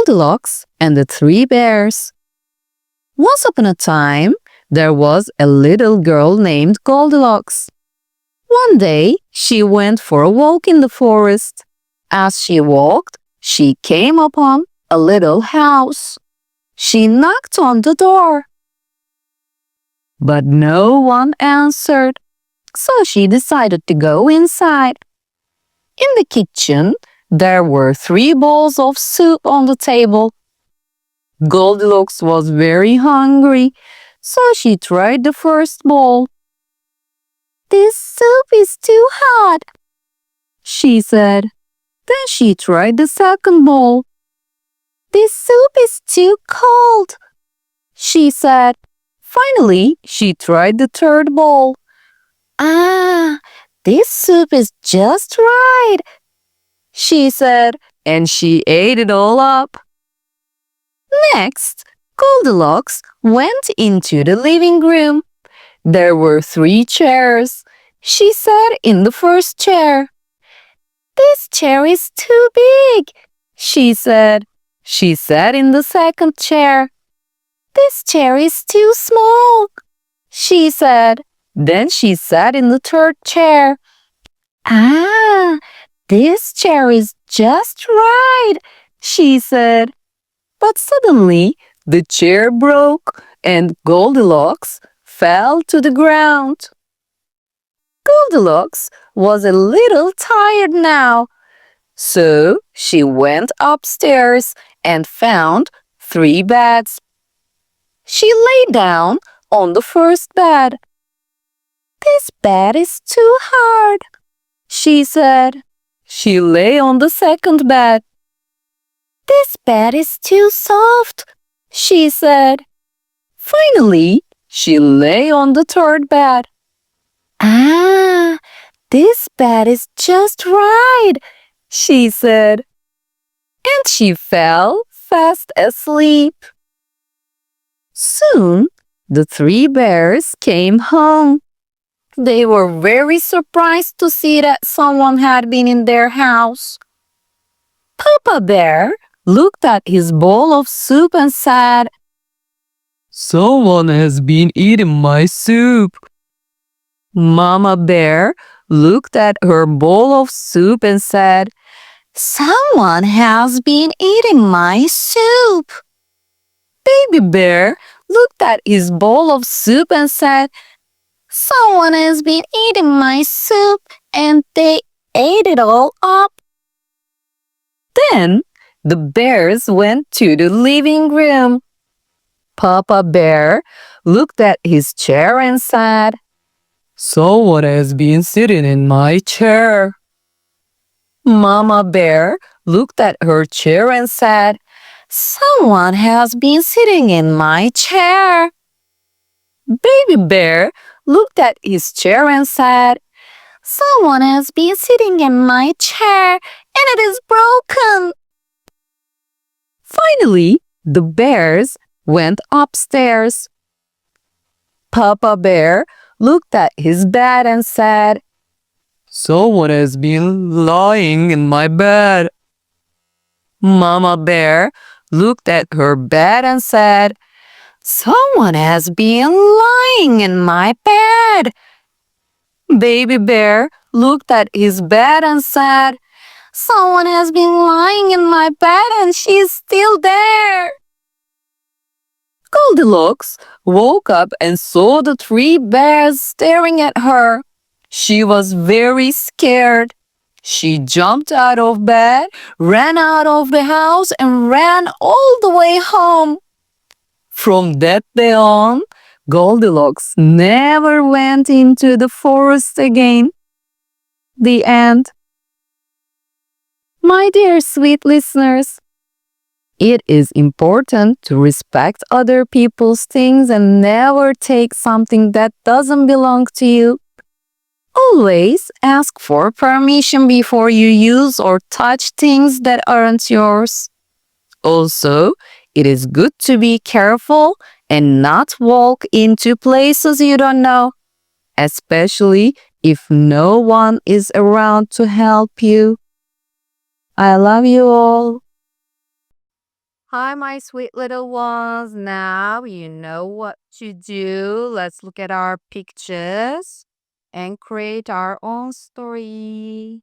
Goldilocks and the Three Bears. Once upon a time, there was a little girl named Goldilocks. One day, she went for a walk in the forest. As she walked, she came upon a little house. She knocked on the door, but no one answered, so she decided to go inside. In the kitchen, there were 3 bowls of soup on the table. Goldilocks was very hungry, so she tried the first bowl. "This soup is too hot," she said. Then she tried the second bowl. "This soup is too cold," she said. Finally, she tried the third bowl. "Ah, this soup is just right," she said, and she ate it all up. Next, Goldilocks went into the living room. There were 3 chairs. She sat in the first chair. "This chair is too big," she said. She sat in the second chair. "This chair is too small," she said. Then she sat in the third chair. "Ah, this chair is just right," she said. But suddenly, the chair broke and Goldilocks fell to the ground. Goldilocks was a little tired now, so she went upstairs and found 3 beds. She lay down on the first bed. "This bed is too hard," she said. She lay on the second bed. "This bed is too soft," she said. Finally, she lay on the third bed. "Ah, this bed is just right," she said. And she fell fast asleep. Soon, the 3 bears came home. They were very surprised to see that someone had been in their house. Papa Bear looked at his bowl of soup and said, "Someone has been eating my soup." Mama Bear looked at her bowl of soup and said, "Someone has been eating my soup." Baby Bear looked at his bowl of soup and said, "Someone has been eating my soup and they ate it all up." Then the bears went to the living room. Papa Bear looked at his chair and said, "Someone has been sitting in my chair." Mama Bear looked at her chair and said, "Someone has been sitting in my chair." Baby Bear looked at his chair and said, "Someone has been sitting in my chair and it is broken." Finally, the bears went upstairs. Papa Bear looked at his bed and said, "Someone has been lying in my bed." Mama Bear looked at her bed and said, "Someone has been lying in my bed." Baby Bear looked at his bed and said, "Someone has been lying in my bed and she's still there." Goldilocks woke up and saw the 3 bears staring at her. She was very scared. She jumped out of bed, ran out of the house, and ran all the way home. From that day on, Goldilocks never went into the forest again. The end. My dear sweet listeners, it is important to respect other people's things and never take something that doesn't belong to you. Always ask for permission before you use or touch things that aren't yours. Also, it is good to be careful and not walk into places you don't know, especially if no one is around to help you. I love you all. Hi, my sweet little ones. Now you know what to do. Let's look at our pictures and create our own story.